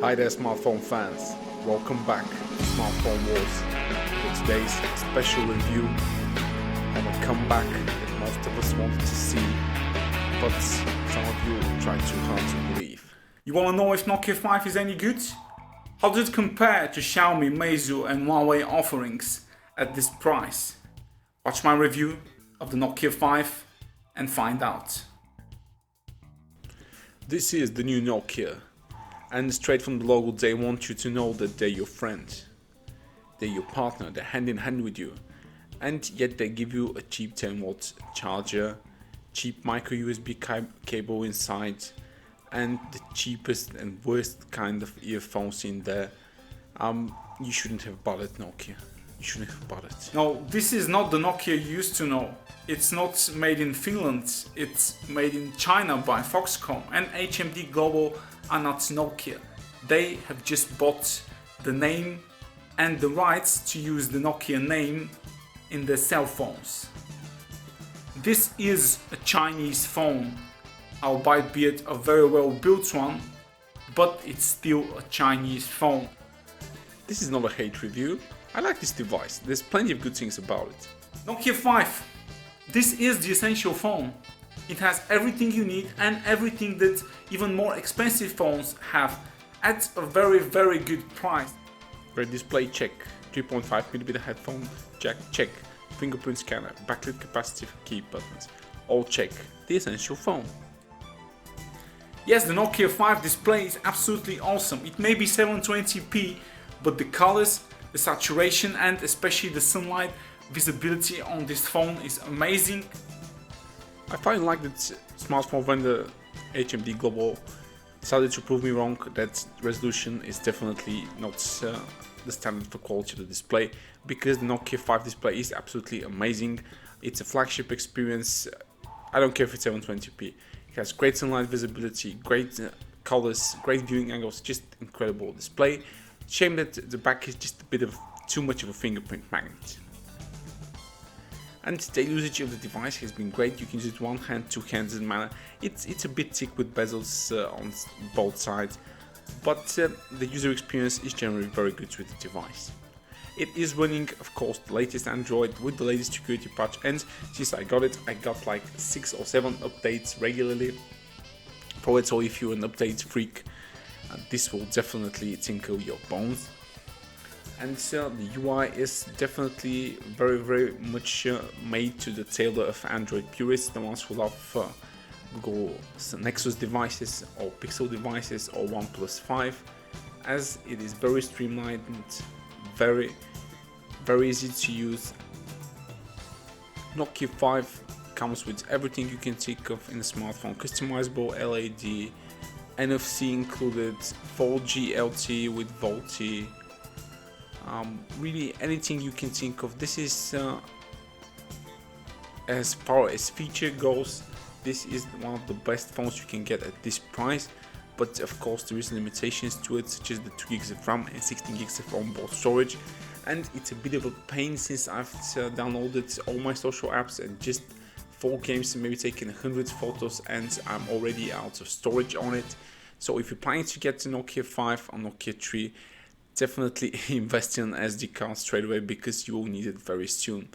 Hi there smartphone fans, welcome back to Smartphone Wars. For today's special review on a comeback that most of us wanted to see, but some of you tried too hard to believe. You wanna know if Nokia 5 is any good? How does it compare to Xiaomi, Meizu and Huawei offerings at this price? Watch my review of the Nokia 5 and find out. This is the new Nokia, and straight from the logo they want you to know that they're your friend, they're your partner, they're hand in hand with you, and yet they give you a cheap 10-watt charger, cheap micro USB cable inside, and the cheapest and worst kind of earphones in there. You shouldn't have bought it, Nokia. You shouldn't have bought it. No, this is not the Nokia you used to know. It's not made in Finland, it's made in China by Foxconn, and HMD Global are not Nokia. They have just bought the name and the rights to use the Nokia name in their cell phones. This is a Chinese phone, albeit a very well built one, but it's still a Chinese phone. This is not a hate review. I like this device. There's plenty of good things about it. Nokia 5. This is the essential phone. It has everything you need and everything that even more expensive phones have at a very good price. Great display, check. 3.5mm headphone jack, check. Fingerprint scanner, backlit capacitive key buttons, all check. The essential phone. Yes, the Nokia 5 display is absolutely awesome. It may be 720p, but the colors, the saturation and especially the sunlight visibility on this phone is amazing. I finally like that smartphone vendor HMD Global decided to prove me wrong that resolution is definitely not the standard for quality of the display, because the Nokia 5 display is absolutely amazing. It's a flagship experience. I don't care if it's 720p. It has great sunlight visibility, great colors, great viewing angles, just incredible display. Shame that the back is just a bit of too much of a fingerprint magnet. And the usage of the device has been great. You can use it one hand, two hands, doesn't matter. It's a bit thick with bezels on both sides, but the user experience is generally very good with the device. It is running, of course, the latest Android with the latest security patch, and since I got it, I got like 6 or 7 updates regularly. Probably so if you're an update freak, this will definitely tinkle your bones. And the UI is definitely very much made to the tailor of Android purists, the ones who love Google Nexus devices or Pixel devices or OnePlus 5, as it is very streamlined and very easy to use. Nokia 5 comes with everything you can think of in a smartphone: customizable LED, NFC included, 4G LTE with VoLTE. Really anything you can think of. This is as far as feature goes, this is one of the best phones you can get at this price, but of course there is limitations to it, such as the 2 GB of RAM and 16 GB of onboard storage, and it's a bit of a pain since I've downloaded all my social apps and just 4 games and maybe taken 100 photos, and I'm already out of storage on it. So if you're planning to get the Nokia 5 or Nokia 3, definitely invest in an SD card straight away, because you will need it very soon.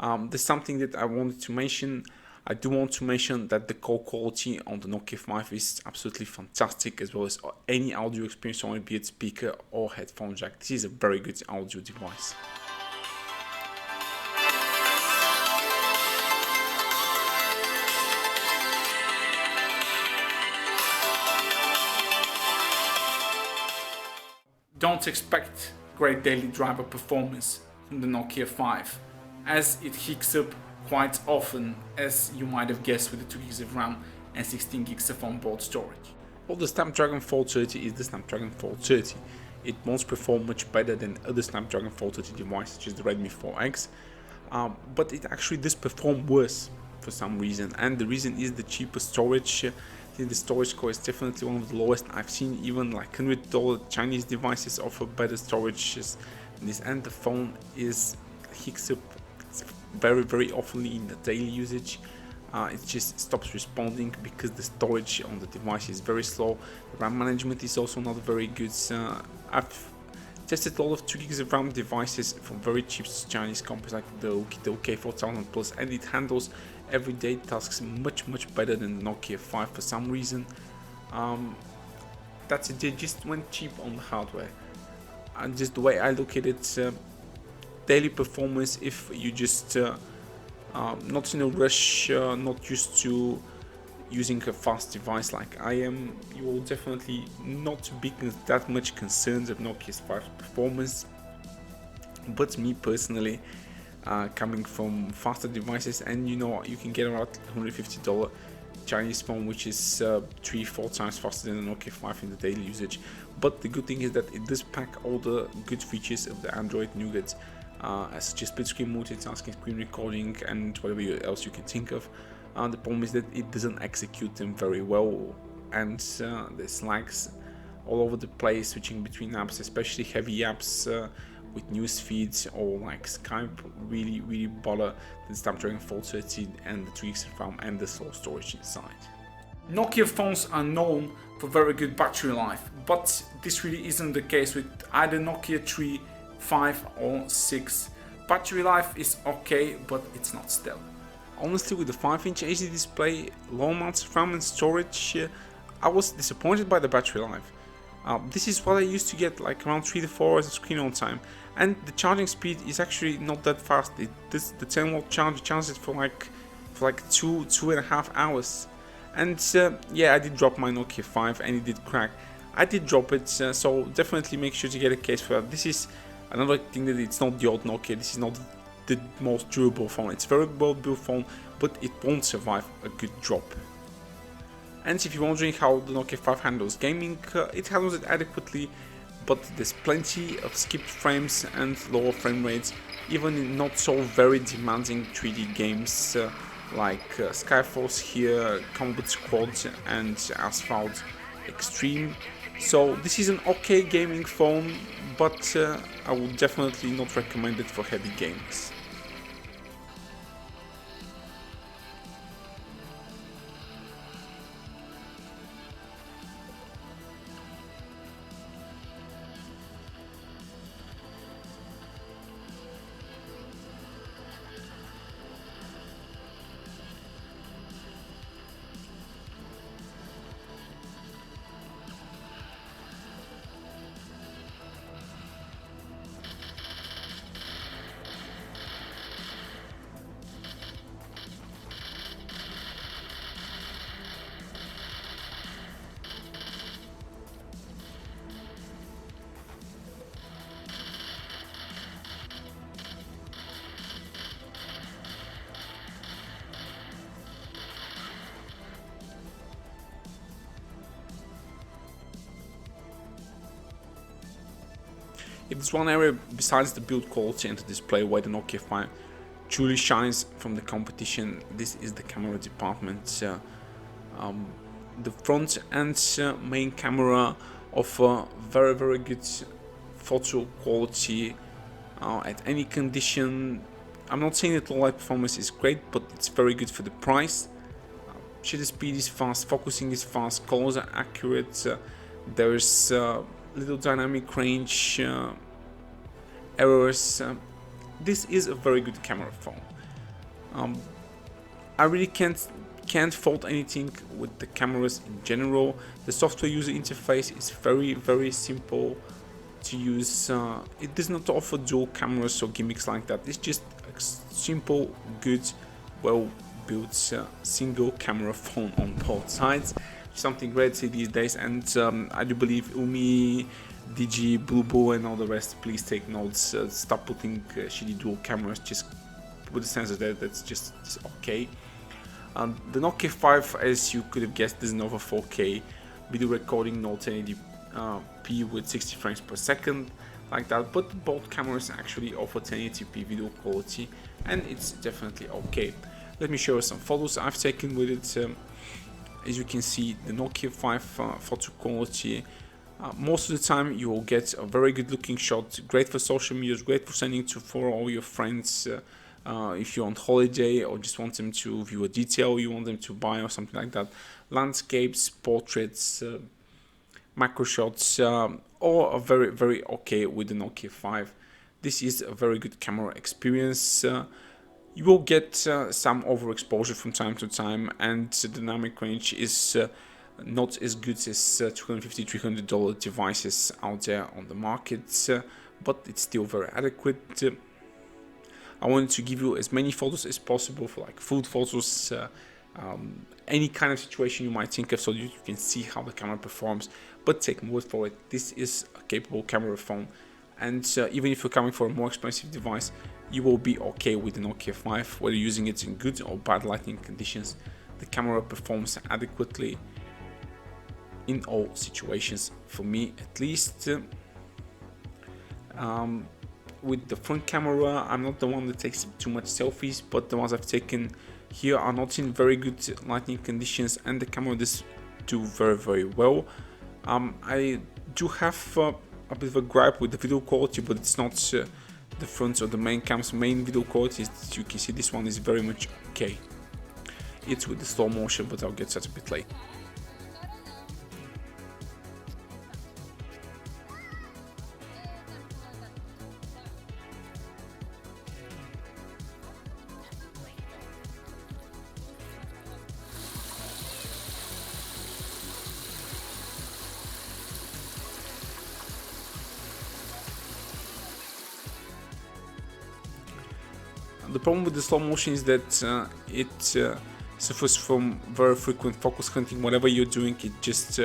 There's something that I wanted to mention. I do want to mention that the call quality on the Nokia 5 is absolutely fantastic, as well as any audio experience on it, be it speaker or headphone jack. This is a very good audio device. Don't expect great daily driver performance from the Nokia 5, as it hicks up quite often, as you might have guessed, with the 2 GB of RAM and 16 GB of onboard storage. Well, the Snapdragon 430 is the Snapdragon 430. It won't perform much better than other Snapdragon 430 devices, such as the Redmi 4X, but it actually does perform worse for some reason, and the reason is the cheaper storage. The storage score is definitely one of the lowest I've seen. Even like $100 Chinese devices offer better storage than this, and the phone hicks up very often in the daily usage. it just stops responding because the storage on the device is very slow. The RAM management is also not very good. I've tested all of 2 gigs of RAM devices from very cheap Chinese companies like the OK4000 Plus, and it handles everyday tasks much better than the Nokia 5 for some reason. That's it, they just went cheap on the hardware. And just the way I look at it, daily performance, if you just not in a rush, not used to using a fast device like I am, you will definitely not be that much concerned of Nokia's 5 performance. But me personally, coming from faster devices, and you know, you can get around $150 Chinese phone which is 3-4 times faster than the Nokia 5 in the daily usage. But the good thing is that it does pack all the good features of the Android nougat, such as split screen multitasking, screen recording, and whatever else you can think of. The problem is that it doesn't execute them very well, and there's lags all over the place switching between apps, especially heavy apps with news feeds or like Skype really bother the Snapdragon 430 and the 3GB of RAM and the slow storage inside. Nokia phones are known for very good battery life, but this really isn't the case with either Nokia 3, 5 or 6. Battery life is okay, but it's not stellar. Honestly, with the 5-inch HD display, low amounts of RAM and storage, I was disappointed by the battery life. This is what I used to get, like around 3 to 4 hours of screen on time, and the charging speed is actually not that fast. The 10-watt charge charges for like 2.5 hours. And yeah, I did drop my Nokia 5 and it did crack. I did drop it, so definitely make sure to get a case for that. This is another thing that it's not the old Nokia. This is not the most durable phone. It's a very well built phone, but it won't survive a good drop. And if you're wondering how the Nokia 5 handles gaming, it handles it adequately, but there's plenty of skipped frames and lower frame rates, even in not so very demanding 3D games like Skyforce here, Combat Squad and Asphalt Extreme. So this is an okay gaming phone, but I would definitely not recommend it for heavy games. If there's one area besides the build quality and the display where the Nokia 5 truly shines from the competition, this is the camera department. The front and main camera offer very good photo quality at any condition. I'm not saying that low light performance is great, but it's very good for the price. Shutter speed is fast, focusing is fast, colors are accurate, there's little dynamic range errors. This is a very good camera phone. I really can't fault anything with the cameras in general. The software user interface is very simple to use. It does not offer dual cameras or gimmicks like that. It's just a simple, good, well built single camera phone on both sides. Something great to see these days, and I do believe Umi, Digi, Bluebo and all the rest, please take notes. Stop putting shitty dual cameras, just with the sensor there, that's just okay. The Nokia 5, as you could have guessed, doesn't offer 4K video recording, no 1080p with 60 frames per second like that, but both cameras actually offer 1080p video quality, and it's definitely okay. Let me show you some photos I've taken with it. As you can see, the Nokia 5 photo quality, most of the time you will get a very good looking shot, great for social media, great for sending to for all your friends, if you're on holiday or just want them to view a detail you want them to buy or something like that. Landscapes, portraits, macro shots, all are very, very okay with the Nokia 5. This is a very good camera experience. You will get some overexposure from time to time, and the dynamic range is not as good as $250, $300 devices out there on the market, but it's still very adequate. I wanted to give you as many photos as possible for like food photos, any kind of situation you might think of, so you can see how the camera performs. But take my word for it, this is a capable camera phone, and even if you're coming for a more expensive device, you will be okay with the Nokia 5, whether using it in good or bad lighting conditions. The camera performs adequately in all situations, for me at least. With the front camera, I'm not the one that takes too much selfies, but the ones I've taken here are not in very good lighting conditions, and the camera does do very, very well. I do have a bit of a gripe with the video quality, but it's not the front or the main cam's main video quality. As you can see, this one is very much okay. It's with the slow motion, but I'll get to that a bit later. The problem with the slow motion is that it suffers from very frequent focus hunting. Whatever you're doing, it just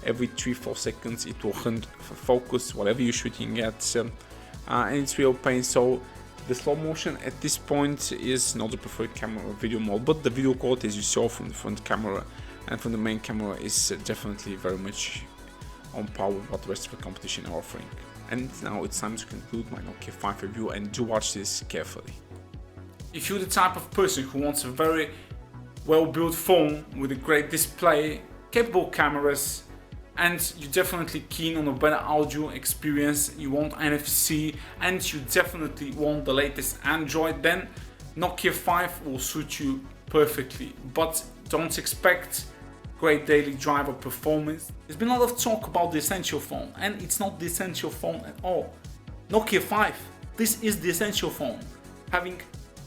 every 3-4 seconds it will hunt for focus, whatever you're shooting at, and it's real pain. So the slow motion at this point is not the preferred camera or video mode, but the video quality, as you saw from the front camera and from the main camera, is definitely very much on par with what the rest of the competition are offering. And now it's time to conclude my Nokia 5 review, and do watch this carefully. If you're the type of person who wants a very well-built phone with a great display, capable cameras, and you're definitely keen on a better audio experience, you want NFC, and you definitely want the latest Android, then Nokia 5 will suit you perfectly. But don't expect great daily driver performance. There's been a lot of talk about the essential phone, and it's not the essential phone at all. Nokia 5, this is the essential phone, having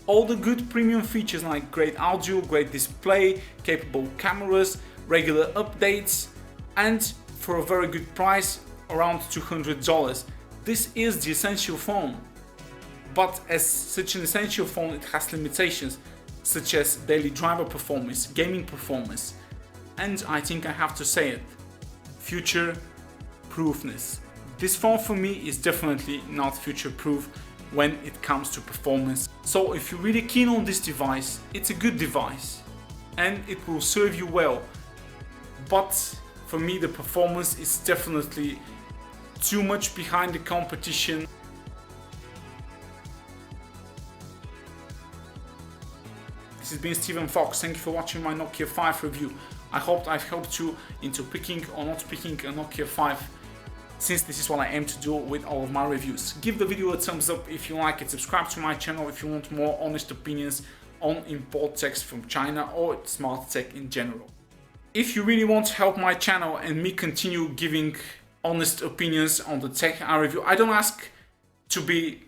all the good premium features like great audio, great display, capable cameras, regular updates, and for a very good price, around $200. This is the essential phone. But as such an essential phone, it has limitations, such as daily driver performance, gaming performance, and I think I have to say it, future proofness. This phone for me is definitely not future proof when it comes to performance. So if you're really keen on this device, it's a good device and it will serve you well. But for me, the performance is definitely too much behind the competition. This has been Steven Fox. Thank you for watching my Nokia 5 review. I hope I've helped you into picking or not picking a Nokia 5, since this is what I aim to do with all of my reviews. Give the video a thumbs up if you like it, subscribe to my channel if you want more honest opinions on import techs from China or smart tech in general. If you really want to help my channel and me continue giving honest opinions on the tech I review, I don't ask to be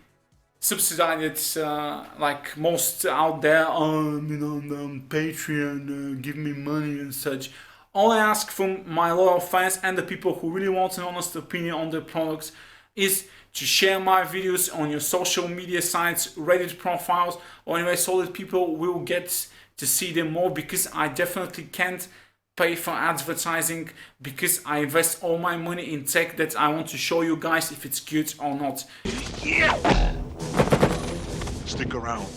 subsidized like most out there on Patreon, give me money and such. All I ask from my loyal fans and the people who really want an honest opinion on their products is to share my videos on your social media sites, Reddit profiles, or anyway, so that people will get to see them more, because I definitely can't pay for advertising, because I invest all my money in tech that I want to show you guys if it's good or not. Stick around.